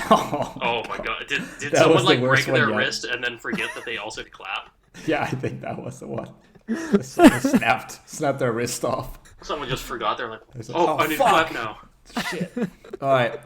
Oh my god! Did That someone was the like worst break their one yet. wrist and then forget that they also clap? Yeah, I think that was the one. Someone snapped their wrist off. Someone just forgot. They're like, like, "Oh, I need to fuck." clap now." Shit. All right.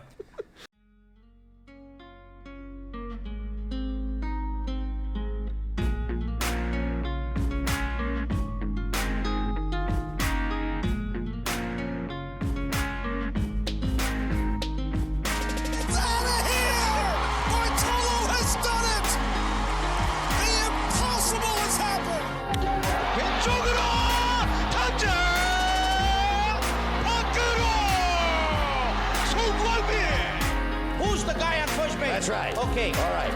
That's right. Okay. All right.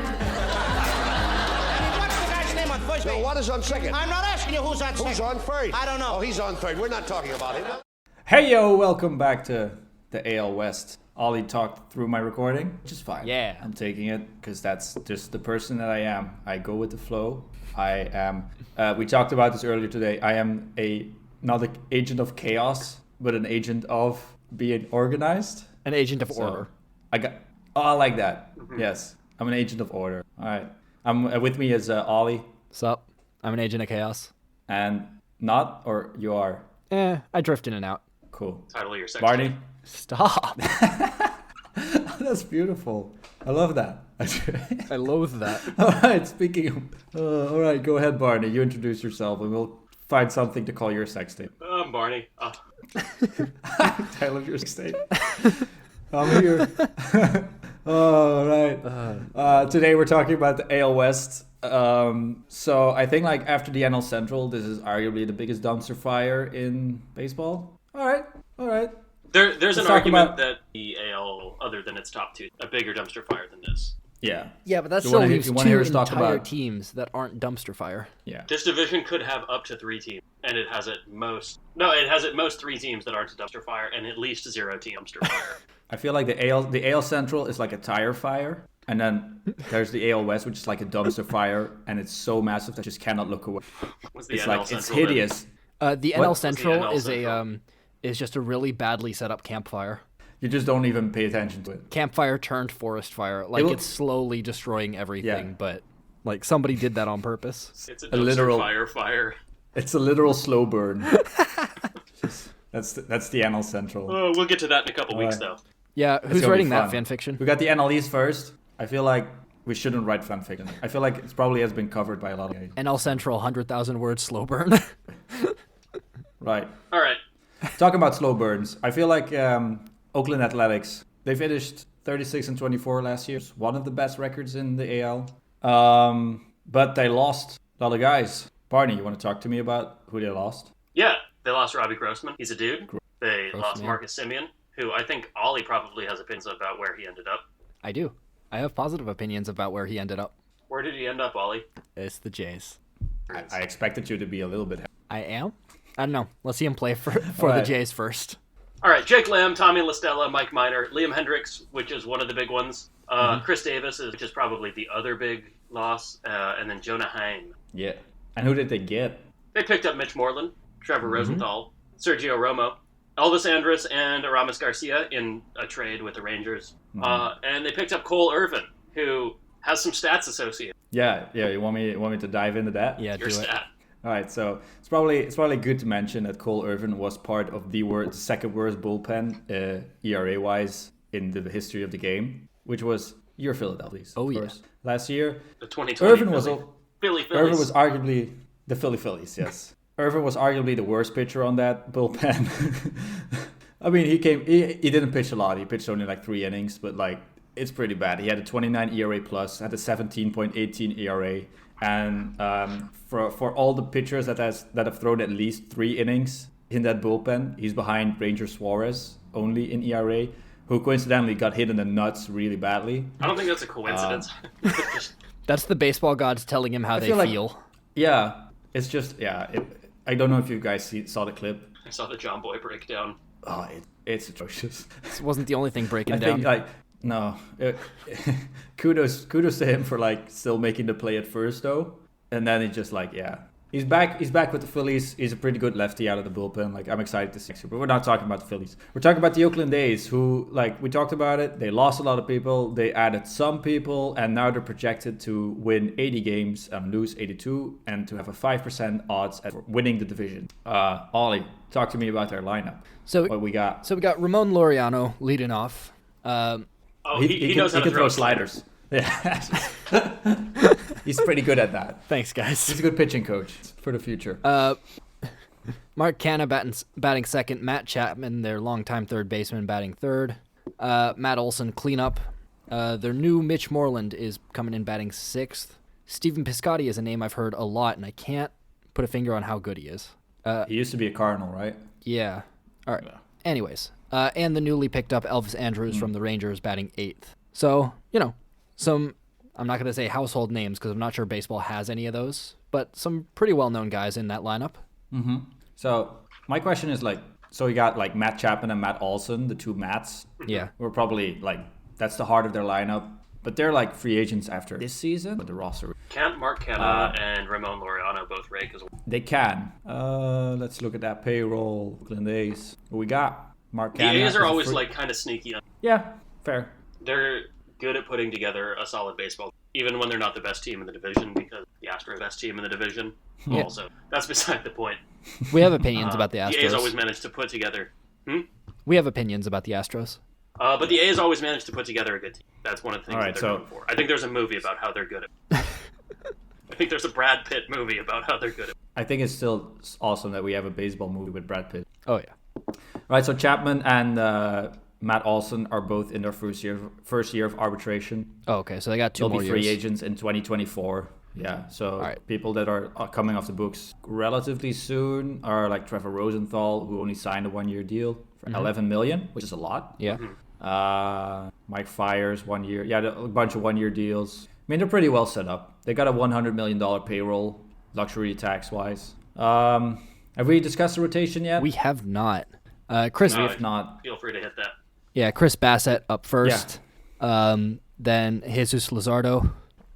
What's the guy's name on first base? So what is on second? I'm not asking you who's on second. Who's on third? I don't know. Oh, he's on third. We're not talking about him. Hey yo, welcome back to the AL West. Ollie talked through my recording, which is fine. Yeah. I'm taking it because that's just the person that I am. I go with the flow. I am. We talked about this earlier today. I am not an agent of chaos, but an agent of being organized. An agent of order. I like that. Yes, I'm an agent of order. All right. I'm with me is Ollie. Sup? I'm an agent of chaos. And not, or you are? I drift in and out. Cool. Title of your sex Barney? tape. Stop. That's beautiful. I love that. I loathe that. All right, speaking of... all right, go ahead, Barney. You introduce yourself and we'll find something to call your sex tape. I'm Barney. Title of your sex tape. I'm here. All right. Today we're talking about the AL West. So I think like after the NL Central, this is arguably the biggest dumpster fire in baseball. All right. There's an argument that the AL, other than its top two, a bigger dumpster fire than this. Yeah. Yeah, but that You still wanna- leaves you two wanna hear us entire talk about- teams that aren't dumpster fire. Yeah. This division could have up to 3 teams, and it has at most 3 teams that aren't a dumpster fire, and at least 0 team dumpster fire. I feel like the AL Central is like a tire fire, and then there's the AL West, which is like a dumpster fire, and it's so massive that you just cannot look away. What's the It's NL like it's Central then? hideous. The What? NL What's the Central NL is Central? is just a really badly set up campfire. You just don't even pay attention to it. Campfire turned forest fire. Like will- it's slowly destroying everything, Yeah. but like somebody did that on purpose. It's a A dumpster literal- fire. It's a literal slow burn. That's the NL Central. We'll get to that in a couple weeks, though. Yeah, who's gonna be writing that fun. fan fiction? We got the NL East first. I feel like we shouldn't write fan fiction. I feel like it probably has been covered by a lot of guys. NL Central 100,000 word slow burn. Right. All right. Talking about slow burns, I feel like Oakland Athletics, they finished 36-24 last year. It's one of the best records in the AL. But they lost a lot of guys. Barney, you want to talk to me about who they lost? Yeah, they lost Robbie Grossman. He's a dude. They lost Grossman. Marcus Semien, who I think Ollie probably has opinions about where he ended up. I do. I have positive opinions about where he ended up. Where did he end up, Ollie? It's the Jays. I expected you to be a little bit. I am? I don't know. Let's see him play for the Alright. Jays first. All right, Jake Lamb, Tommy LaStella, Mike Minor, Liam Hendricks, which is one of the big ones. Chris Davis, which is probably the other big loss. And then Jonah Heim. Yeah. And who did they get? They picked up Mitch Moreland, Trevor Rosenthal, Sergio Romo, Elvis Andrews, and Aramis Garcia in a trade with the Rangers. And they picked up Cole Irvin, who has some stats associated. Yeah. You want me to dive into that? Yeah, Your do it. stat. All right, so it's probably good to mention that Cole Irvin was part of the second worst bullpen ERA wise in the history of the game, which was your Philadelphia. Oh, yeah. The Last year, 2020 Irvin was Phillies. Irvin was arguably the Phillies. Yes, Irvin was arguably the worst pitcher on that bullpen. I mean, he didn't pitch a lot. He pitched only like 3 innings, but like it's pretty bad. He had a 29 ERA plus, had a 17.18 ERA. And for all the pitchers that have thrown at least 3 innings in that bullpen, he's behind Ranger Suarez only in ERA, who coincidentally got hit in the nuts really badly. I don't think that's a coincidence. That's the baseball gods telling him how they feel like- feel. Yeah, it's just I don't know if you guys saw the clip. I saw the John Boy breakdown. Oh, it's atrocious. This wasn't the only thing breaking I down. think like no, kudos to him for like still making the play at first though, and then it just like He's back. He's back with the Phillies. He's a pretty good lefty out of the bullpen. Like, I'm excited to see him. But we're not talking about the Phillies. We're talking about the Oakland A's, who, like, we talked about it. They lost a lot of people. They added some people, and now they're projected to win 80 games and lose 82, and to have a 5% odds at winning the division. Ollie, talk to me about their lineup. So what we got? So we got Ramon Laureano leading off. He knows how to throw sliders. Yeah. He's pretty good at that. Thanks, guys. He's a good pitching coach for the future. Mark Canha batting second. Matt Chapman, their longtime third baseman, batting third. Matt Olson, cleanup. Their new Mitch Moreland is coming in batting sixth. Stephen Piscotty is a name I've heard a lot, and I can't put a finger on how good he is. He used to be a Cardinal, right? Yeah. All right. Yeah. Anyways, and the newly picked up Elvis Andrews from the Rangers, batting eighth. So, some, I'm not going to say household names because I'm not sure baseball has any of those, but some pretty well-known guys in that lineup. Mm-hmm. So my question is, like, so you got, like, Matt Chapman and Matt Olson, the two Matts. Yeah. We're probably, like, that's the heart of their lineup. But they're, like, free agents after this season. But the roster... Can't Mark Canha and Ramon Laureano both rake as well? They can. Let's look at that payroll. Oakland A's. What we got? Mark The Canha A's are always, like, kind of sneaky. Yeah, fair. They're good at putting together a solid baseball, even when they're not the best team in the division, because the Astros are the best team in the division. Yeah. Also, that's beside the point. We have opinions about the Astros. The A's always managed to put together... We have opinions about the Astros. But the A's always managed to put together a good team. That's one of the things Alright, that they're known for. I think there's a movie about how they're good at I think there's a Brad Pitt movie about how they're good at I think it's still awesome that we have a baseball movie with Brad Pitt. Oh, yeah. Right, so Chapman and Matt Olson are both in their first year of arbitration. Oh, okay. So they got two They'll more be free years. agents in 2024. Yeah, so Alright. people that are coming off the books relatively soon are like Trevor Rosenthal, who only signed a one-year deal for $11 million, which is a lot. Yeah. Mike Fiers, 1 year. Yeah, a bunch of one-year deals. I mean, they're pretty well set up. They got a $100 million payroll, luxury tax-wise. Have we discussed the rotation yet? We have not. Chris, No, If not, Feel free to hit that. yeah, Chris Bassett up first. Then Jesus Luzardo.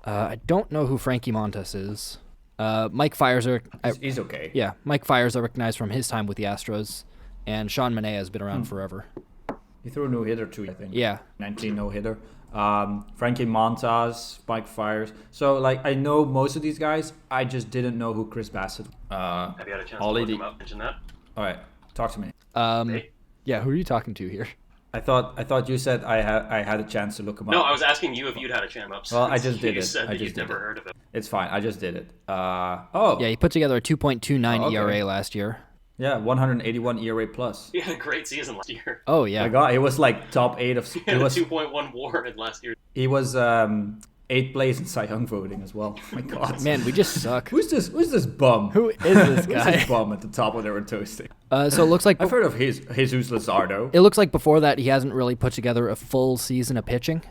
I don't know who Frankie Montas is. Mike Fiers are... he's okay. Yeah, Mike Fiers I recognize from his time with the Astros. And Sean Manaea has been around forever. He threw a no-hitter too, I think. Yeah. 19 no-hitter. Frankie Montas, Mike Fiers. So, like, I know most of these guys. I just didn't know who Chris Bassett. Have you had a chance to Ollie, look them up? Mention that? All right, talk to me. Hey? Yeah, who are you talking to here? I thought you said I had a chance to look him up. No, I was asking you if you'd had a chance up. Well, I just did You it. said I that just you'd did never it. heard of it. It's fine. I just did it. Yeah, he put together a 2.29 Oh, okay. ERA last year. Yeah, 181 ERA plus. He had a great season last year. Oh, yeah. My God, it was like top 8 of. He It had a was 2.1 WAR in last year. he was 8th place in Cy Young voting as well. Oh my God, Man, we just suck. who's this bum? Who is this Who's guy? this bum at the top of their toasting? So it looks like I've heard of Jesus Luzardo. it looks like before that he hasn't really put together a full season of pitching,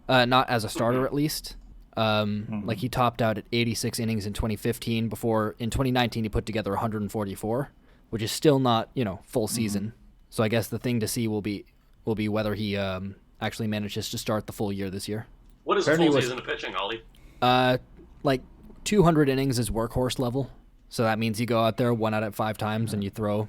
not as a starter at least. Like he topped out at 86 innings in 2015. Before in 2019 he put together 144, which is still not full season. So I guess the thing to see will be whether he actually manages to start the full year this year. What is a Apparently full was- season of pitching, Ollie? Like 200 innings is workhorse level. So that means you go out there 1 out of 5 times and you throw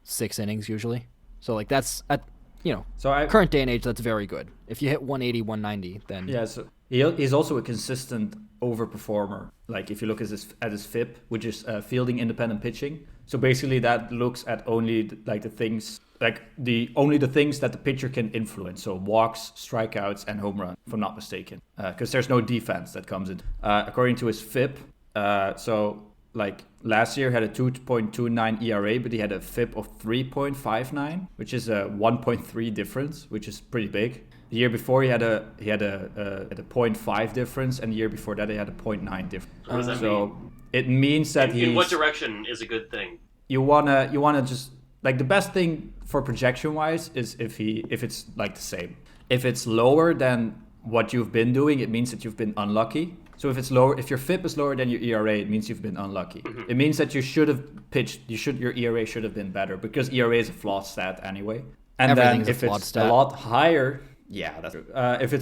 6 innings usually. So like that's at So current day and age, that's very good. If you hit 180, 190, then Yeah, so he's also a consistent overperformer. Like if you look at his FIP, which is fielding independent pitching. So basically that looks at only the things that the pitcher can influence. So walks, strikeouts, and home run, if I'm not mistaken. Because there's no defense that comes in. According to his FIP, so like last year he had a 2.29 ERA, but he had a FIP of 3.59, which is a 1.3 difference, which is pretty big. The year before he had a 0.5 difference, and the year before that he had a 0.9 difference. What does that So mean? it means that In what direction is a good thing? you wanna just like the best thing for projection wise is if it's like the same. If it's lower than what you've been doing, it means that you've been unlucky. So if your FIP is lower than your ERA, it means you've been unlucky. It means that you should have pitched. Your ERA should have been better because ERA is a flawed stat anyway. And Everything's then a if flawed it's stat. a lot higher, yeah, that's true. If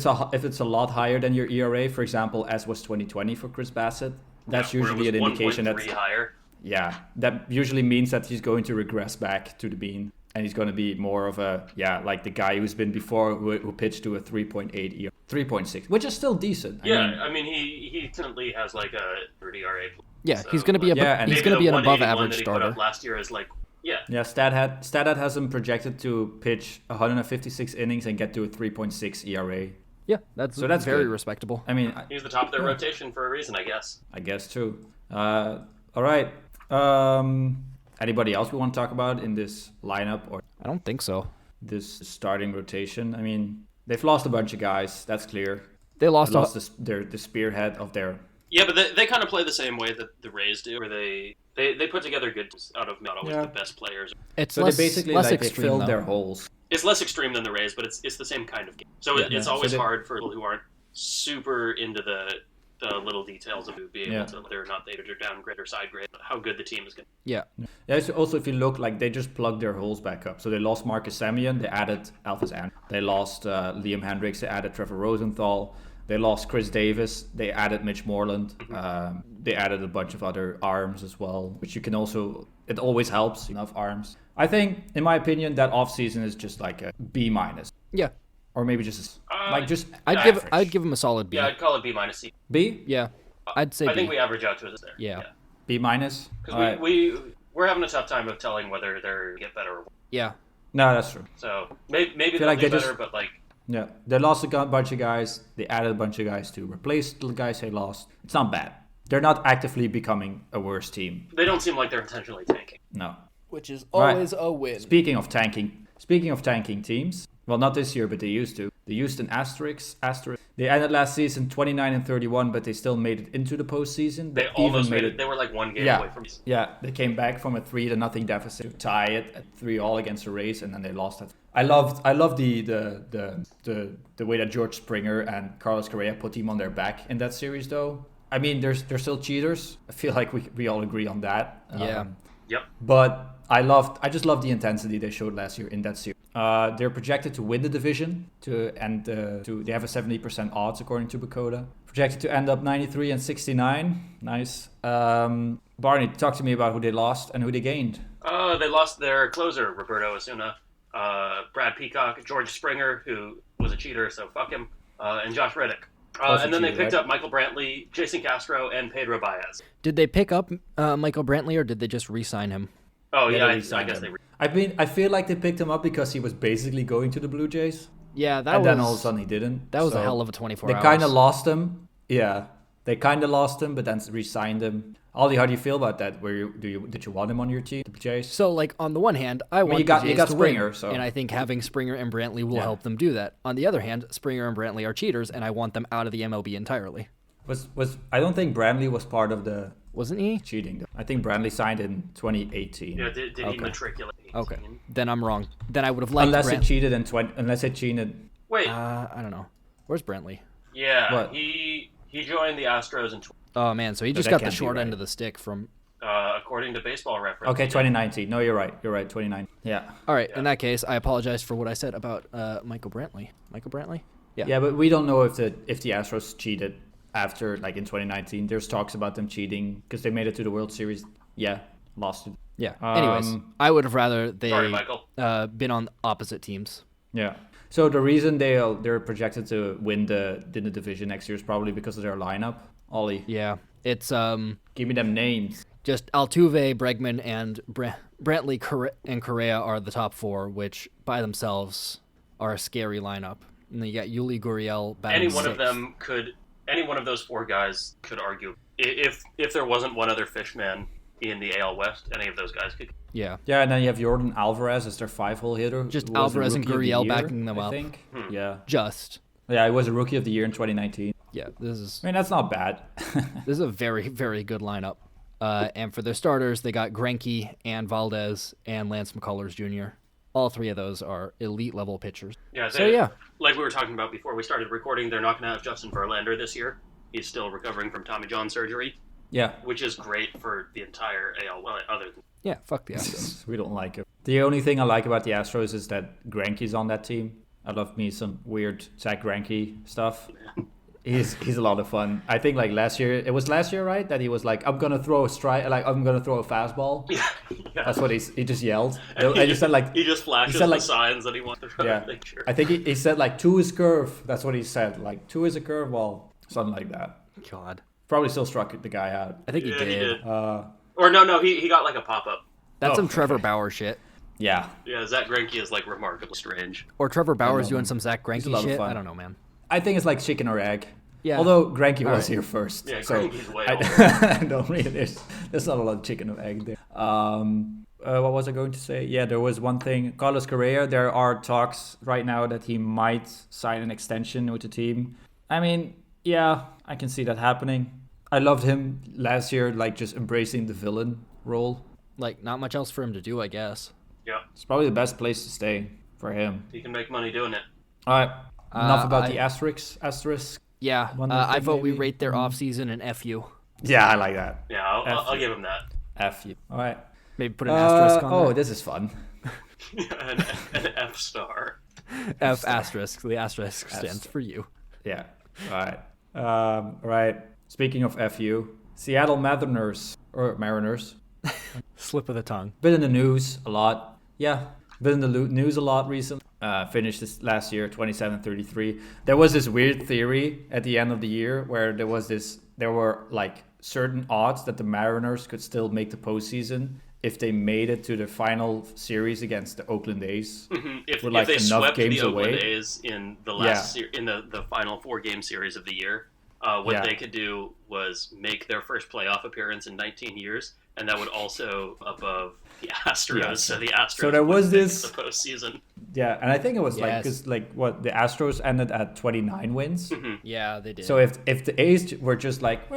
it's a lot higher than your ERA, for example, as was 2020 for Chris Bassett, that's Where it usually an was indication 1.3 that higher. yeah, that usually means that he's going to regress back to the mean. And he's going to be more of a, like the guy who's been before, who pitched to a 3.8 ERA, 3.6, which is still decent. I mean, he currently has like a 30 ERA. Yeah, so, he's going to be he's going to be an above average starter. Last year is like, Yeah, Stathat has him projected to pitch 156 innings and get to a 3.6 ERA. Yeah, that's very good. Respectable. I mean, he's the top of their rotation for a reason, I guess. I guess too. All right. Anybody else we want to talk about in this lineup or I don't think so. This starting rotation? I mean, they've lost a bunch of guys. That's clear. They lost the spearhead of their. Yeah, but they kind of play the same way that the Rays do, where they put together good teams out of not always the best players. It's so less, they basically less like extreme, they filled though. their holes. It's less extreme than the Rays, but it's the same kind of game. So it's always hard for people who aren't super into the little details of being able to whether or not they are downgrade or side grade, how good the team is going to be. Yeah. So also, if you look, like they just plugged their holes back up. So they lost Marcus Semien, they added Elvis Andrews. They lost Liam Hendricks, they added Trevor Rosenthal. They lost Chris Davis, they added Mitch Moreland. They added a bunch of other arms as well, which you can also, it always helps, enough arms. I think, in my opinion, that offseason is just like a B-. Yeah. Or maybe just I'd give him a solid B. Yeah, I'd call it B minus C. B? Yeah, I'd say I B. think we average out to it there. Yeah. B-. Because we're having a tough time of telling whether they're get better or worse. Yeah. No, that's true. So maybe they'll like do they better, just- but like Yeah, they lost a bunch of guys. They added a bunch of guys to replace the guys they lost. It's not bad. They're not actively becoming a worse team. they don't seem like they're intentionally tanking. No. Which is always a win. Speaking of tanking teams, well, not this year, but they used to. The Houston Asterix. They ended last season 29-31, but they still made it into the postseason. They almost made it. They were like one game away from it. Yeah, they came back from a 3-0 deficit to tie it at 3-3 against the Rays, and then they lost it. I love the way that George Springer and Carlos Correa put him on their back in that series, though. I mean, they're still cheaters. I feel like we all agree on that. Yeah. Yep. But I just love the intensity they showed last year in that series. They're projected to win the division they have a 70% odds according to Bakota. Projected to end up 93-69. Nice. Barney, talk to me about who they lost and who they gained. They lost their closer, Roberto Osuna, Brad Peacock, George Springer, who was a cheater, so fuck him, and Josh Reddick. And then they picked up Michael Brantley, Jason Castro, and Pedro Baez. Did they pick up Michael Brantley, or did they just re-sign him? Oh, yeah, I re-signed guess him. they I feel like they picked him up because he was basically going to the Blue Jays. Yeah, Then all of a sudden he didn't. That was So a hell of a 24 They hours. kind of lost him. Yeah, they kind of lost him, but then re-signed him. Ollie, how do you feel about that? Did you want him on your team, the Jays? So, like, on the one hand, I want you got the Jays to Springer, win, so- and I think having Springer and Brantley will help them do that. On the other hand, Springer and Brantley are cheaters, and I want them out of the MLB entirely. Was I don't think Brantley was part of the Wasn't he? cheating, though. I think Brantley signed in 2018. Yeah, did he matriculate? Okay, then I'm wrong. Then I would have liked Unless Brantley. it cheated in unless it cheated. Wait, I don't know. Where's Brantley? yeah, What? he joined the Astros in Oh, man, so he just that got the can't be short end right. of the stick from... according to Baseball Reference. Okay, 2019. No, you're right. 2019. Yeah. All right, in that case, I apologize for what I said about Michael Brantley. Michael Brantley? Yeah. Yeah, but we don't know if the Astros cheated after, like, in 2019. There's talks about them cheating because they made it to the World Series. Yeah, lost it. Yeah. Anyways, I would have rather they Sorry, Michael. been on opposite teams. Yeah. So the reason they're projected to win the division next year is probably because of their lineup. Ollie, Yeah. It's give me them names. just Altuve, Bregman, and Brantley and Correa are the top four, which by themselves are a scary lineup. And then you got Yuli Gurriel batting Any one of sixth. them any one of those four guys could argue. If there wasn't one other fishman in the AL West, any of those guys could. Yeah. Yeah, and then you have Jordan Alvarez as their 5-hole hitter. Just who was a Alvarez and rookie of the Gurriel year, backing them I up. think. Yeah. Just. Yeah, he was a rookie of the year in 2019. Yeah. This is I mean, that's not bad. This is a very, very good lineup. And for their starters, they got Greinke and Valdez and Lance McCullers Jr. All three of those are elite level pitchers. Yeah. So, yeah. Like we were talking about before we started recording, they're not going to have Justin Verlander this year. He's still recovering from Tommy John surgery, Yeah. which is great for the entire AL. Well, other than Yeah, fuck the Astros. We don't like it. The only thing I like about the Astros is that Greinke's on that team. I love me some weird Zach Greinke stuff. He's a lot of fun. I think like last year, right? That he was like, I'm gonna throw a strike, like I'm gonna throw a fastball. Yeah. That's what he just yelled. And I just said like he just flashes said, like, the signs that he wants to throw yeah. a picture. I think he said like 2 is curve. That's what he said. Like 2 is a curveball, something like that. God. Probably still struck the guy out. I think he Yeah, did. he did. Uh, He got like a pop up. That's some okay. Trevor Bauer shit. yeah. Yeah, Zach Greinke is like remarkably strange. Or Trevor Bauer's love doing him. some Zach He's a Greinke lot of shit. fun. I don't know, man. I think it's like chicken or egg. Yeah. Although Greinke was right. here first. Yeah, so Greinke's way older. I don't really. There's not a lot of chicken or egg there. What was I going to say? Yeah, there was one thing. Carlos Correa. There are talks right now that he might sign an extension with the team. I mean, yeah, I can see that happening. I loved him last year, like just embracing the villain role. Like, not much else for him to do, I guess. Yeah, It's probably the best place to stay for him. he can make money doing it. All right. Enough about I- the asterisk. Yeah, One more I thing, vote we maybe? rate their offseason an FU. Yeah, I like that. Yeah, I'll F. give him that. F you. All right. Maybe put an asterisk on Oh, there. this is fun. an F star. F asterisk. The asterisk stands for you. Yeah. All right. All right. Speaking of FU, Seattle Mariners Slip of the tongue. been in the news a lot. Yeah, been in the news a lot recently. Finished this last year, 27-33. There was this weird theory at the end of the year where there were like certain odds that the Mariners could still make the postseason if they made it to the final series against the Oakland A's. If, With, like, if they enough swept games the Oakland away. A's in the last in the final 4-game series of the year, what Yeah. they could do was make their first playoff appearance in 19 years, and that would also above the Astros. Yeah. So the Astros. So there was would make this- the postseason. Yeah, and I think it was like Yes. because like what the Astros ended at 29 wins. Yeah, they did. So if the A's were just like,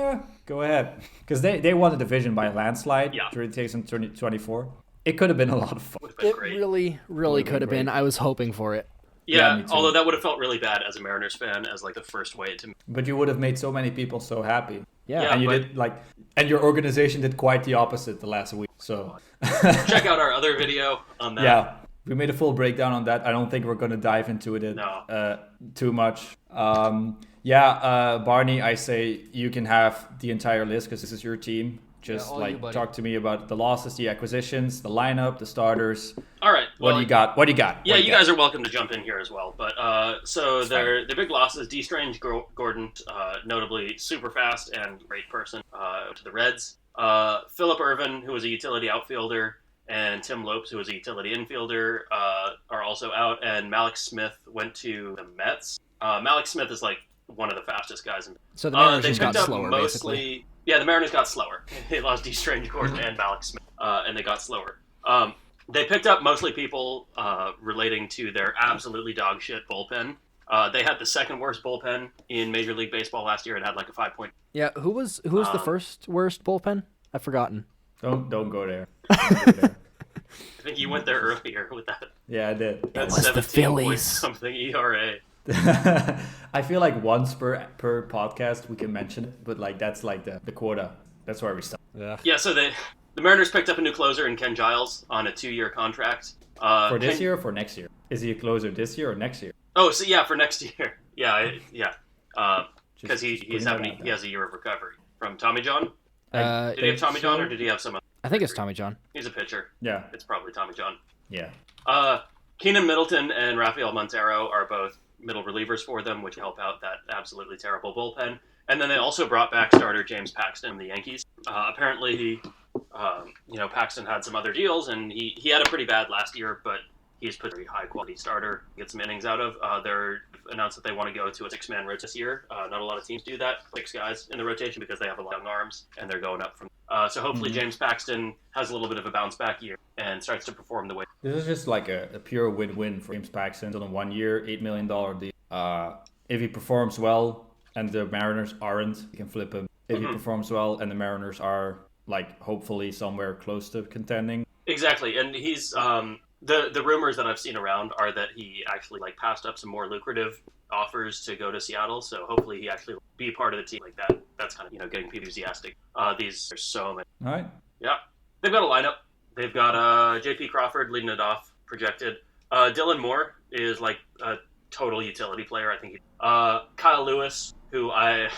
go ahead, because they won the division by a landslide Yeah. during 2024, it could have been a lot of fun. Would have been it great. really Would've could have been been. I was hoping for it. Yeah, me too. although that would have felt really bad as a Mariners fan, as like the first way to. But you would have made so many people so happy. Yeah. Yeah. And you but- did like, and your organization did quite the opposite the last week. So Check out our other video on that. yeah, we made a full breakdown on that. I don't think we're gonna dive into it No. too much. Barney, I say you can have the entire list because this is your team. Just all you, like buddy. talk to me about the losses, the acquisitions, the lineup, the starters. All right. What do you got? What do you got? Yeah, What do you got? guys are welcome to jump in here as well. But so their big losses: D. Strange Gordon, notably super fast and great person, to the Reds. Philip Irvin, who was a utility outfielder, and Tim Lopes, who was a utility infielder, are also out. And Malik Smith went to the Mets. Malik Smith is like one of the fastest guys in. So the Mariners they just got picked up slower, mostly. basically. Yeah, the Mariners got slower. They lost D. Strange Gordon and Malik Smith, and they got slower. They picked up mostly people relating to their absolutely dog shit bullpen. They had the second worst bullpen in Major League Baseball last year and had like a 5 point. Yeah, who was the first worst bullpen? I've forgotten. Don't go there. Don't go there. I think you went there earlier with that. Yeah, I did. That was the 17 point Phillies. something ERA. I feel like once per podcast we can mention it, but like that's like the quota. That's where we start. Yeah, so the Mariners picked up a new closer in Ken Giles on a 2-year contract. For this Ken- year or for next year? Is he a closer this year or next year? Oh, so yeah, for next year. Yeah. Because Just he putting it out there. has a year of recovery from Tommy John. Uh, Did he have Tommy John or did he have some? I think it's Tommy John. He's a pitcher. Yeah, It's probably Tommy John. yeah. Keenan, Middleton, and Rafael Montero are both middle relievers for them, which help out that absolutely terrible bullpen. And then they also brought back starter James Paxton of the Yankees. Apparently, Paxton had some other deals, and he had a pretty bad last year, but he's put a very high-quality starter, get some innings out of. They're announced that they want to go to a 6-man rotation this year. Not a lot of teams do that, 6 guys in the rotation, because they have a lot of young arms, and they're going up from. So hopefully James Paxton has a little bit of a bounce-back year and starts to perform the way. This is just like a pure win-win for James Paxton on a 1 year, $8 million deal. If he performs well and the Mariners aren't, you can flip him. If he performs well and the Mariners are like hopefully somewhere close to contending. Exactly, and he's the rumors that I've seen around are that he actually like passed up some more lucrative offers to go to Seattle. So hopefully he actually be part of the team like that. That's kind of getting people enthusiastic. There's so many. All right. Yeah, they've got a lineup. They've got J.P. Crawford leading it off, projected. Dylan Moore is like a total utility player. I think. Kyle Lewis, who I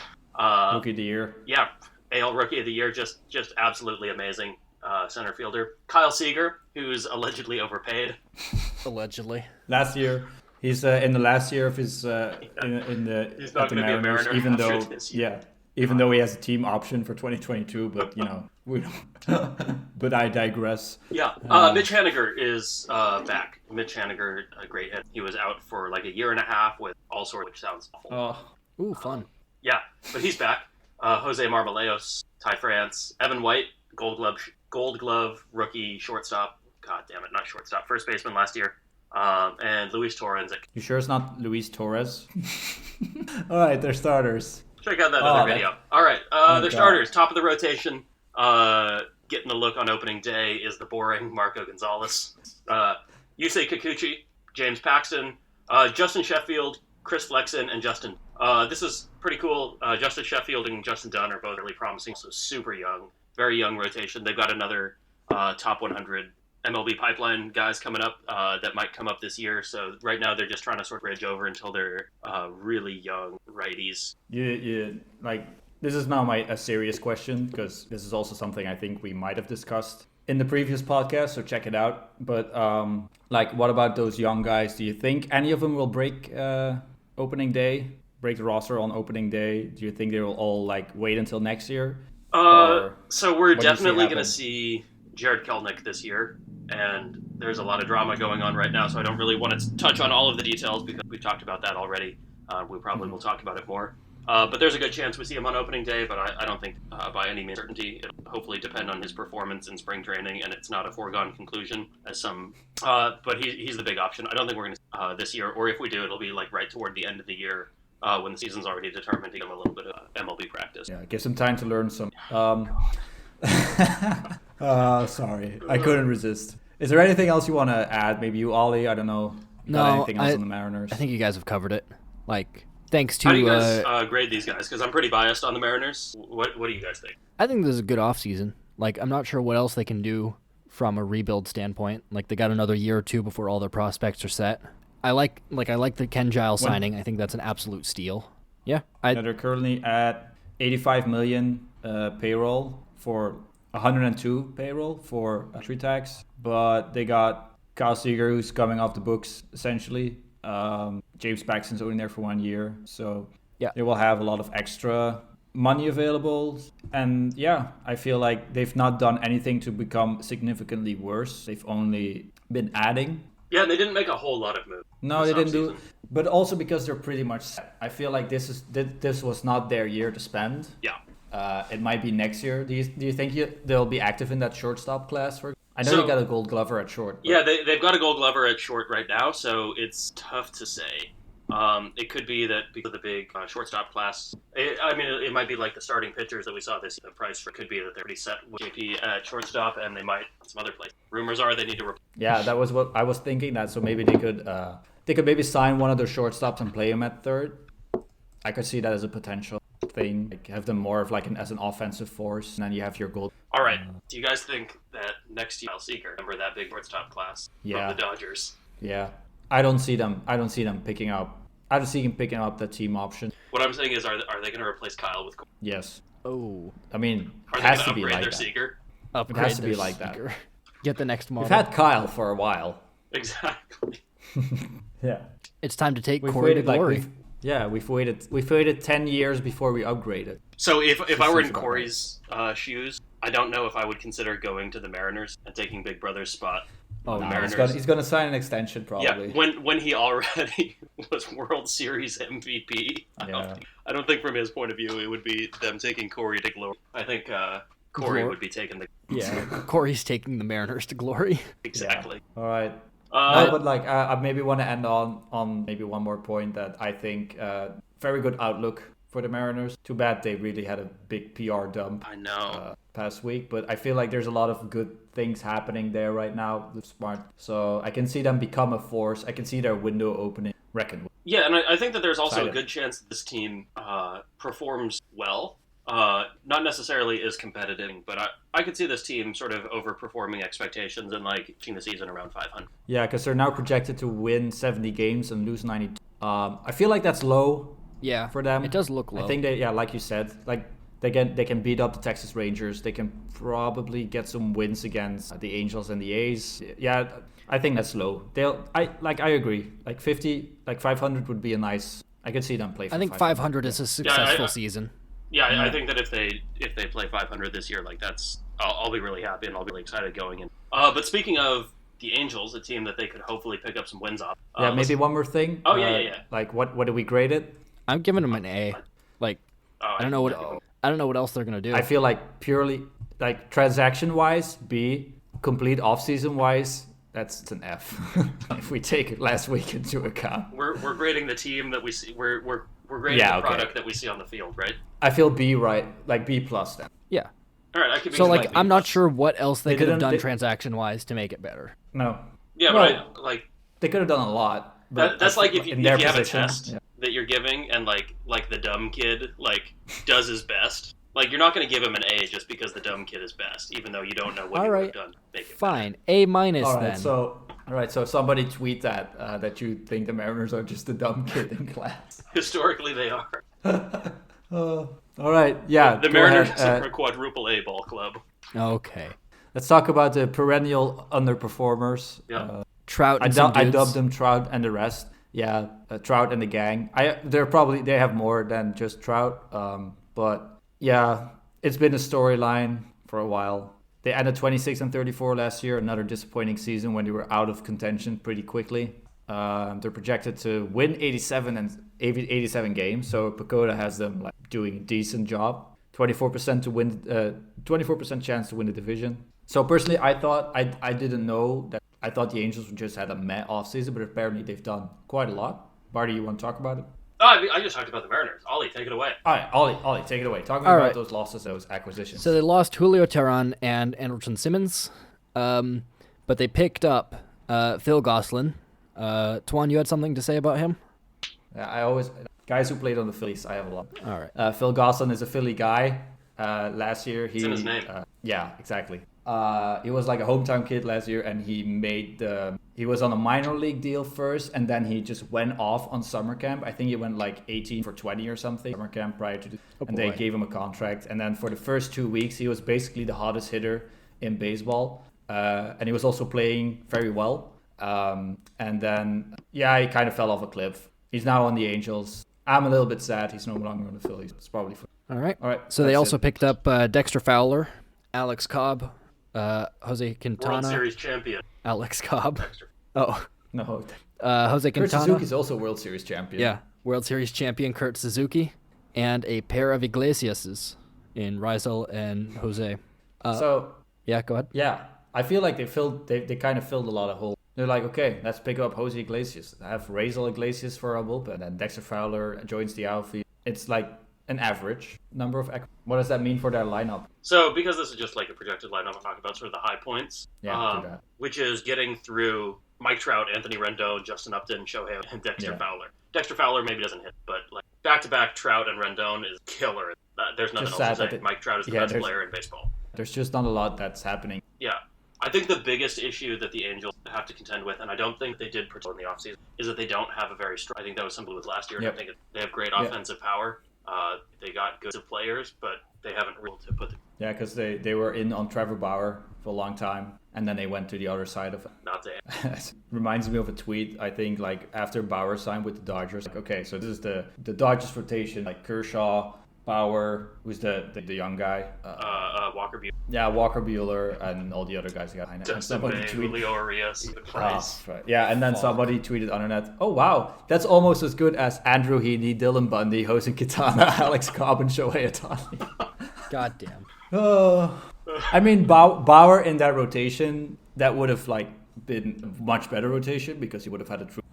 Rookie of the year. Yeah, AL Rookie of the Year, just absolutely amazing center fielder. Kyle Seeger, who's allegedly overpaid. Allegedly. Last year, he's in the last year of his He's not at the going to be a Mariners, Mariner even after though this year. even though he has a team option for 2022, but we don't. But I digress. Yeah, Mitch Henniger is back. Mitch Henniger, a great hit. He was out for like a year and a half with all sorts, which sounds awful. Oh, Ooh, fun. Yeah, but he's back. Jose Marmoleos, Ty France, Evan White, Gold Glove rookie shortstop. God damn it, not shortstop. First baseman last year. And Luis Torres. you sure it's not Luis Torres? All right, they're starters. Check out that other video. All right, their starters, top of the rotation. Getting a look on opening day is the boring Marco Gonzalez. Yusei Kikuchi, James Paxton, Justin Sheffield, Chris Flexen, and Justin. This is pretty cool. Justin Sheffield and Justin Dunn are both really promising. So super young, very young rotation. They've got another top 100 MLB pipeline guys coming up that might come up this year. So right now they're just trying to sort of bridge over until they're really young righties. You like this is now a serious question because this is also something I think we might have discussed in the previous podcast. So check it out. But what about those young guys? Do you think any of them will break opening day? Break the roster on opening day? Do you think they will all wait until next year? So we're definitely going to see Jared Kelenic this year, and there's a lot of drama going on right now, so I don't really want to touch on all of the details because we talked about that already. We probably will talk about it more. But there's a good chance we see him on opening day, but I don't think by any means certainty. It'll hopefully depend on his performance in spring training, and it's not a foregone conclusion as some. But he's the big option. I don't think we're going to this year, or if we do, it'll be right toward the end of the year. When the season's already determined, to give him a little bit of MLB practice. Yeah, give some time to learn some. Sorry, I couldn't resist. Is there anything else you want to add? Maybe you, Ollie? I don't know. Anything else on the Mariners? I think you guys have covered it. Thanks to. How do you guys grade these guys? Because I'm pretty biased on the Mariners. What do you guys think? I think this is a good offseason. I'm not sure what else they can do from a rebuild standpoint. They got another year or two before all their prospects are set. I like the Ken Giles signing. I think that's an absolute steal. Yeah. They're currently at 85 million payroll for 102 payroll for tree tax, but they got Kyle Seeger, who's coming off the books essentially. James Paxton's only there for 1 year, so yeah, they will have a lot of extra money available. And yeah, I feel like they've not done anything to become significantly worse. They've only been adding. Yeah, they didn't make a whole lot of moves. No, they didn't do. But also because they're pretty much set. I feel like this was not their year to spend. Yeah. It might be next year. Do you think they'll be active in that shortstop class? I know you got a Gold Glover at short. But... Yeah, they've got a Gold Glover at short right now, so it's tough to say. It could be that because of the big shortstop class. It might be like the starting pitchers that we saw this year. The price for could be that they're pretty set with JP at shortstop, and they might some other place. Rumors are they need to. Yeah, that was what I was thinking. That so maybe they could maybe sign one of their shortstops and play him at third. I could see that as a potential thing. Have them more of as an offensive force, and then you have your goal. All right. Do you guys think that next year, Seeger, remember that big shortstop class from the Dodgers? Yeah. I don't see them picking up. I don't see him picking up the team option. What I'm saying is, are they going to replace Kyle with? Yes. Oh. I mean, it has to be like that. Seeger? It has to be like that. Get the next model. We've had Kyle for a while. Exactly. Yeah. It's time to take Corey to glory. We've waited 10 years before we upgraded. So if I were in Corey's shoes, I don't know if I would consider going to the Mariners and taking Big Brother's spot. Oh, no. He's going to sign an extension probably. Yeah, when he already was World Series MVP. I don't think from his point of view it would be them taking Corey to glory. I think Corey would be taking the... Yeah, Corey's taking the Mariners to glory. Exactly. Yeah. All right. No, but I maybe want to end on maybe one more point that I think very good outlook for the Mariners. Too bad they really had a big PR dump. I know. Past week, but I feel like there's a lot of good things happening there right now. Smart, so I can see them become a force. I can see their window opening. Reckon. Yeah, and I think that there's also a good chance that this team performs well. Not necessarily is competitive, but I could see this team sort of overperforming expectations and reaching the season around 500. Yeah, because they're now projected to win 70 games and lose 92. I feel like that's low. Yeah, for them. It does look low. I think they, like you said, like they can beat up the Texas Rangers. They can probably get some wins against the Angels and the A's. Yeah, I think that's low. I agree. Like 500 would be a nice. I could see them play. I think 500 is a successful season. Yeah, I think that if they play 500 this year, like I'll be really happy and I'll be really excited going in. But speaking of the Angels, a team that they could hopefully pick up some wins off. Maybe one more thing. Oh yeah. Like what do we grade it? I'm giving them an A. Like I don't know what else they're gonna do. I feel like purely like transaction wise, B. Complete off season wise, that's an F. If we take last week into account, we're grading the team that we see. We're grading the product that we see on the field, right? I feel B, right? Like B plus then. Yeah. All right, I could be. So like B I'm plus. not sure what else they could have done they, transaction wise to make it better. No. Yeah, well, but they could have done a lot. But that's like if you have position, a test that you're giving and like the dumb kid like does his best. Like you're not going to give him an A just because the dumb kid is best, even though you don't know what he would have done. Make it fine, better. A minus then. All right, so somebody tweet that you think the Mariners are just the dumb kid in class. Historically, they are. All right, yeah. The Mariners are a quadruple A ball club. Okay. Let's talk about the perennial underperformers. Yeah. Trout and I dubbed them Trout and the rest. Yeah, Trout and the gang. They have more than just Trout. But yeah, it's been a storyline for a while. They ended 26-34 last year, another disappointing season when they were out of contention pretty quickly. They're projected to win 87 games, so Pagoda has them like doing a decent job. 24% to win, 24% chance to win the division. So personally, I thought I didn't know that. I thought the Angels just had a meh offseason, but apparently they've done quite a lot. Barty, you want to talk about it? I just talked about the Mariners. Ollie, take it away. All right, Ollie, take it away. Talk about those losses, those acquisitions. So they lost Julio Teheran and Andrelton Simmons, but they picked up Phil Gosselin. Tuan, you had something to say about him? Yeah, guys who played on the Phillies, I have a lot. All right. Phil Gosselin is a Philly guy. Last year, it's in his name. Yeah, exactly. He was like a hometown kid last year, and he was on a minor league deal first, and then he just went off on summer camp. I think he went like 18 for 20 or something summer camp prior to they gave him a contract. And then for the first 2 weeks, he was basically the hottest hitter in baseball, and he was also playing very well. And then he kind of fell off a cliff. He's now on the Angels. I'm a little bit sad he's no longer on the Phillies. It's probably for. All right. So they also picked up Dexter Fowler, Alex Cobb, Jose Quintana. World Series champion. Alex Cobb. Dexter. Oh. No. Jose Kurt Quintana. Suzuki's also World Series champion. Yeah. World Series champion Kurt Suzuki. And a pair of Iglesiases in Rizal and Jose. Yeah, go ahead. Yeah. I feel like they kind of filled a lot of holes. They're like, okay, let's pick up Jose Iglesias. Have Rizal Iglesias for our bullpen. And then Dexter Fowler joins the outfield. It's like an average number of. What does that mean for their lineup? So, because this is just like a projected lineup, I'm talking about sort of the high points. Yeah, which is getting through Mike Trout, Anthony Rendon, Justin Upton, Shohei, and Dexter Fowler. Dexter Fowler maybe doesn't hit, but like back-to-back Trout and Rendon is killer. There's nothing else to say. Mike Trout is the best player in baseball. There's just not a lot that's happening. Yeah. I think the biggest issue that the Angels have to contend with, and I don't think they did in the offseason, is that they don't have a very strong. I think that was something with last year. Yep. I think they have great offensive power. They got good players, but they haven't really to put. Yeah, because they were in on Trevor Bauer for a long time, and then they went to the other side of it. Not there. Reminds me of a tweet. I think like after Bauer signed with the Dodgers, like okay, so this is the Dodgers rotation, like Kershaw, Bauer, who's the young guy, Walker Buehler. Yeah, Walker Buehler and all the other guys got behind it. Julio Urias, Price. Right. Yeah, and then somebody tweeted on the net, oh wow, that's almost as good as Andrew Heaney, Dylan Bundy, Jose Quintana, Alex Cobb, and Shohei Ohtani. God damn. I mean, Bauer in that rotation, that would have like been a much better rotation because he would have had a true.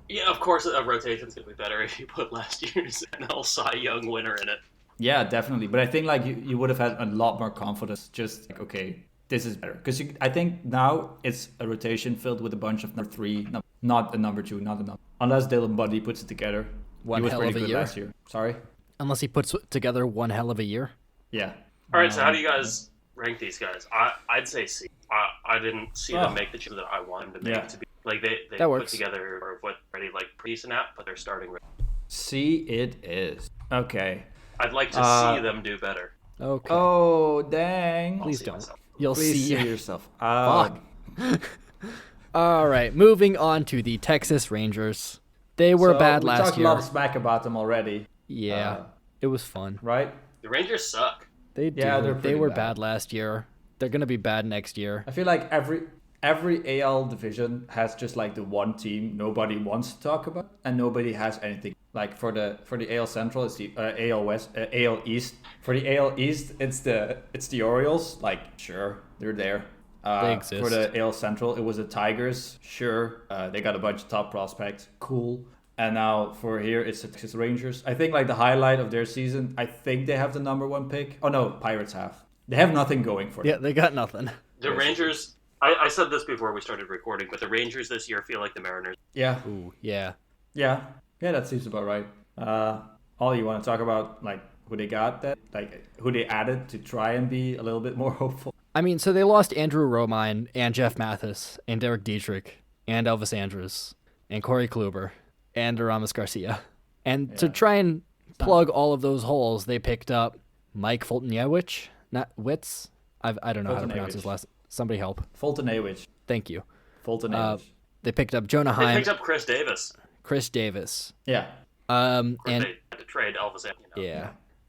Yeah, of course, a rotation's gonna be better if you put last year's NL Cy Young winner in it. Yeah, definitely. But I think like you would have had a lot more confidence. Just like, okay, this is better because I think now it's a rotation filled with a bunch of number 3, not a number 2, not a number. Unless Dylan Bundy puts it together. One he was hell pretty of a good year. last year. Sorry. Unless he puts together one hell of a year. Yeah. All right. So how do you guys rank these guys? I'd say C. I didn't see them make the change that I wanted them to make to be. Like they put works. together or what already like decent at, but they're starting. C it is. Okay. I'd like to see them do better. Okay. Oh, dang. Please see don't. myself. You'll Please see. see yourself. Fuck. All right, moving on to the Texas Rangers. They were bad we last talked year. a lot of smack about them already. Yeah, it was fun. Right? The Rangers suck. They do. Yeah, they're they pretty were bad. bad last year. They're gonna be bad next year. I feel like every AL division has just like the one team nobody wants to talk about, and nobody has anything. Like for the AL Central, it's the AL West, AL East. For the AL East, it's the Orioles. Like sure, they're there. They exist. For the AL Central, it was the Tigers. Sure, they got a bunch of top prospects. Cool. And now for here, it's the Texas Rangers. I think like the highlight of their season, I think they have the number 1 pick. Oh no, Pirates have. They have nothing going for them. Yeah, they got nothing. The Rangers, I said this before we started recording, but the Rangers this year feel like the Mariners. Yeah. Ooh, yeah. Yeah, that seems about right. All you want to talk about, like who they got, that like who they added to try and be a little bit more hopeful. I mean, so they lost Andrew Romine and Jeff Mathis and Derek Dietrich and Elvis Andrews and Corey Kluber and Aramis Garcia. And to try and plug all of those holes, they picked up Mike Fultonewicz, not Witz. I don't know how to pronounce his last. Somebody help. Fultonewicz. Thank you. Fultonewicz. They picked up Jonah They Heim, picked up Chris Davis. Chris Davis. Yeah. And They had to trade Elvis Andrews.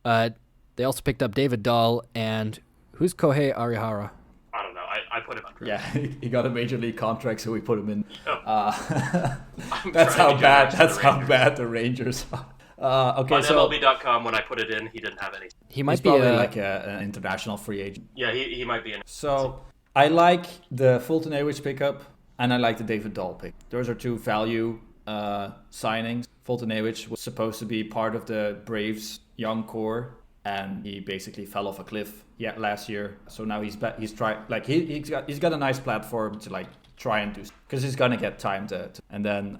yeah. They also picked up David Dahl and who's Kohei Arihara? I don't know. I put him on. Yeah, he got a major league contract, so we put him in. I'm That's trying how to be bad. generous to That's the how Rangers. bad the Rangers are. Okay, On so MLB.com, when I put it in, he didn't have any. He might he's be probably a, like an international free agent. Yeah, he might be in. So I like the Fultonewicz pickup, and I like the David Dahl pick. Those are two value signings. Fultonewicz was supposed to be part of the Braves' young core, and he basically fell off a cliff last year. So now he's back. He's trying, like he's got a nice platform to like try and do, because he's gonna get time to and then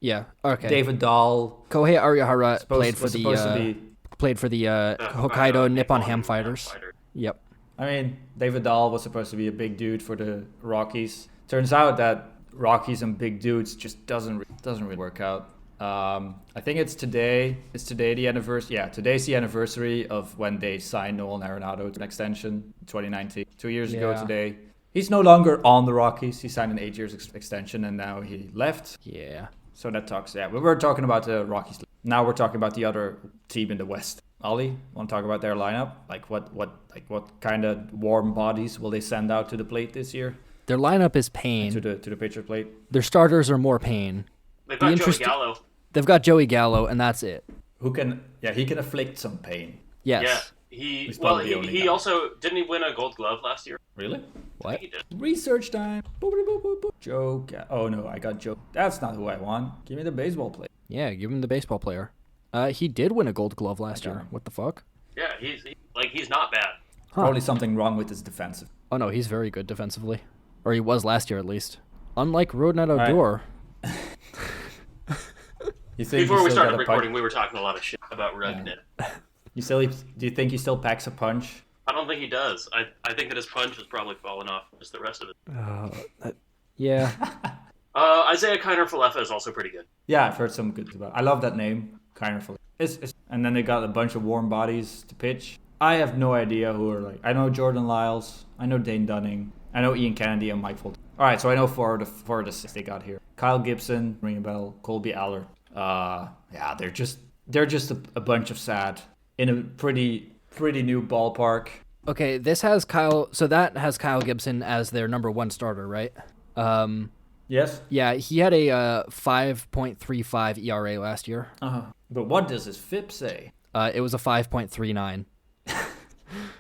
yeah. Okay. David Dahl Kohei Arihara was supposed to be. played for the Hokkaido Nippon Ham Fighters. Yep. I mean, David Dahl was supposed to be a big dude for the Rockies. Turns out that Rockies and big dudes just doesn't really work out. I think it's today. Is today the anniversary? Yeah, today's the anniversary of when they signed Nolan Arenado to an extension in 2019. 2 years ago today. He's no longer on the Rockies. He signed an 8 years extension, and now he left. Yeah. So that talks. Yeah, we were talking about the Rockies. Now we're talking about the other team in the West. Ollie, want to talk about their lineup? Like what kind of warm bodies will they send out to the plate this year? Their lineup is pain. To the pitcher plate. Their starters are more pain. They've got Joey interesting- Gallo. They've got Joey Gallo, and that's it. Who can? Yeah, he can afflict some pain. Yes. Yeah, He's probably the only he guy. also didn't he win a Gold Glove last year? Really? What? He did. Research time. Boop, boop, boop, boop, boop. Joe. Oh no, I got Joe. That's not who I want. Give me the baseball player. Yeah, give him the baseball player. He did win a Gold Glove last year. What the fuck? Yeah, he's not bad. Huh. Probably something wrong with his defensive. Oh no, he's very good defensively, or he was last year at least. Unlike Rodney right. Odor. You think Before he we still started got a recording, punch? we were talking a lot of shit about Rudnick. Do you think he still packs a punch? I don't think he does. I think that his punch has probably fallen off. Just the rest of it. Yeah. Isaiah Kiner-Falefa is also pretty good. Yeah, I've heard some good about. I love that name, kind of. And then they got a bunch of warm bodies to pitch. I have no idea who are like. I know Jordan Lyles. I know Dane Dunning. I know Ian Kennedy and Mike Fulton. All right, so I know four of the six they got here. Kyle Gibson, ring a bell. Colby Allard. Yeah, they're just a bunch of sad in a pretty new ballpark. Okay, this has Kyle. So that has Kyle Gibson as their number one starter, right? Yes. Yeah, he had a 5.35 ERA last year. But what does his FIP say? It was a 5.39.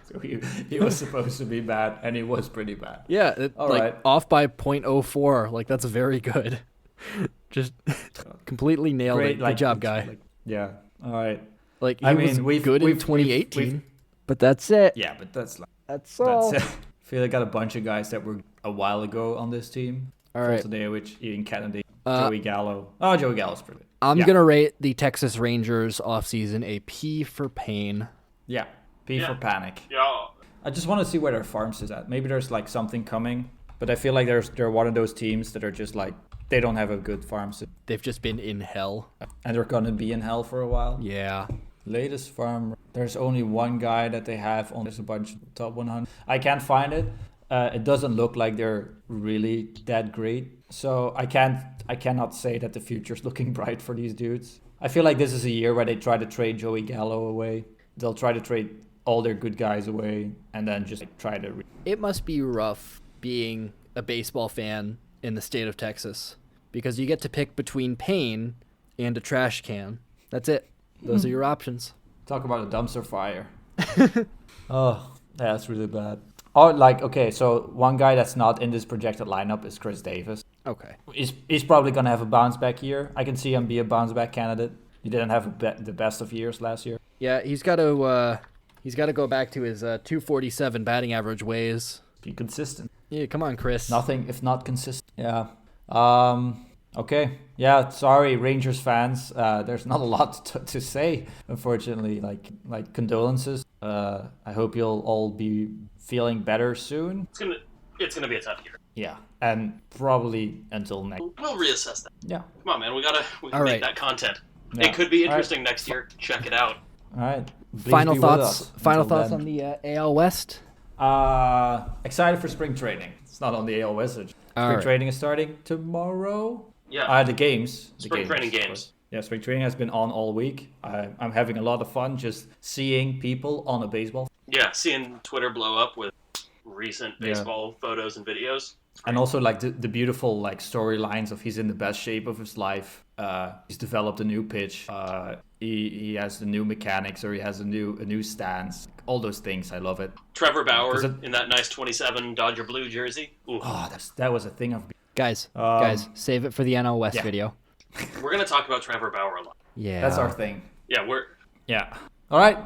So he was supposed to be bad, and he was pretty bad. Yeah, All like right. off by 0.04. Like that's very good. Just completely nailed it. Good job, guy. Yeah. All right. Like he I was mean, good in 2018. But that's it. Yeah, but that's all. it. I feel like I got a bunch of guys that were a while ago on this team. All right. Fultonewicz, Ian Kennedy, Joey Gallo. Oh, Joey Gallo's pretty good. I'm gonna rate the Texas Rangers offseason a P for pain. Yeah. P for panic. Yeah. I just want to see where their farms is at. Maybe there's like something coming, but I feel like they're one of those teams that are just like They don't have a good farm system. They've just been in hell. And they're going to be in hell for a while. Yeah. Latest farm. There's only one guy that they have on. There's a bunch of top 100. I can't find it. It doesn't look like they're really that great. So I cannot say that the future's looking bright for these dudes. I feel like this is a year where they try to trade Joey Gallo away. They'll try to trade all their good guys away and then just try to... It must be rough being a baseball fan in the state of Texas because you get to pick between pain and a trash can. That's it. Those are your options. Talk about a dumpster fire. Oh, yeah, that's really bad. Oh, okay, so one guy that's not in this projected lineup is Chris Davis. Okay. He's probably going to have a bounce back year. I can see him be a bounce back candidate. He didn't have the best of years last year. Yeah, he's got to go back to his 247 batting average ways. Be consistent. Yeah, come on, Chris. Nothing if not consistent. Yeah. Okay. Yeah, sorry, Rangers fans. There's not a lot to say, unfortunately. Like condolences. I hope you'll all be feeling better soon. It's gonna be a tough year. Yeah, and probably until next. We'll reassess that. Yeah. Come on, man. We can All make right. that content. Yeah. It could be interesting next year. Check it out. All right. Please Final be with thoughts. us Final until thoughts then. on the AL West. Excited for spring training. It's not on the AL West. Spring training is starting tomorrow. Yeah. The games. Spring training of games. course. Yeah, spring training has been on all week. I'm having a lot of fun just seeing people on a baseball. Yeah, seeing Twitter blow up with recent baseball photos and videos. And also like the beautiful like storylines of he's in the best shape of his life. He's developed a new pitch. He has the new mechanics, or he has a new stance. All those things, I love it. Trevor Bauer in that nice 27 Dodger blue jersey. Ooh. Oh, that was a thing of. Guys, save it for the NL West video. We're gonna talk about Trevor Bauer a lot. Yeah. That's our thing. Yeah. All right.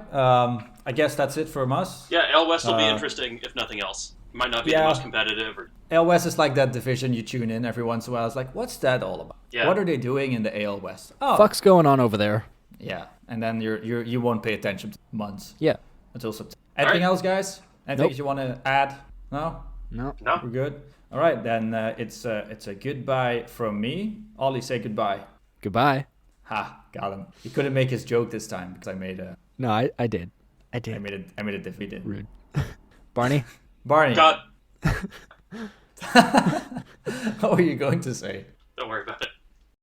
I guess that's it from us. Yeah, AL West will be interesting if nothing else. Might not be the most competitive. AL West is like that division you tune in every once in a while. It's like, what's that all about? Yeah. What are they doing in the AL West? Oh, Fuck's going on over there? yeah. And then you won't pay attention to months Yeah. until September. Anything else, guys? Anything Nope. you want to add? No. No. We're good. All right, then it's a goodbye from me. Ollie, say goodbye. Goodbye. Ha, got him. He couldn't make his joke this time because I made a. No, I did. I made it different. He did. Rude. Barney? Barney. God, What were you going to say? don't worry about it.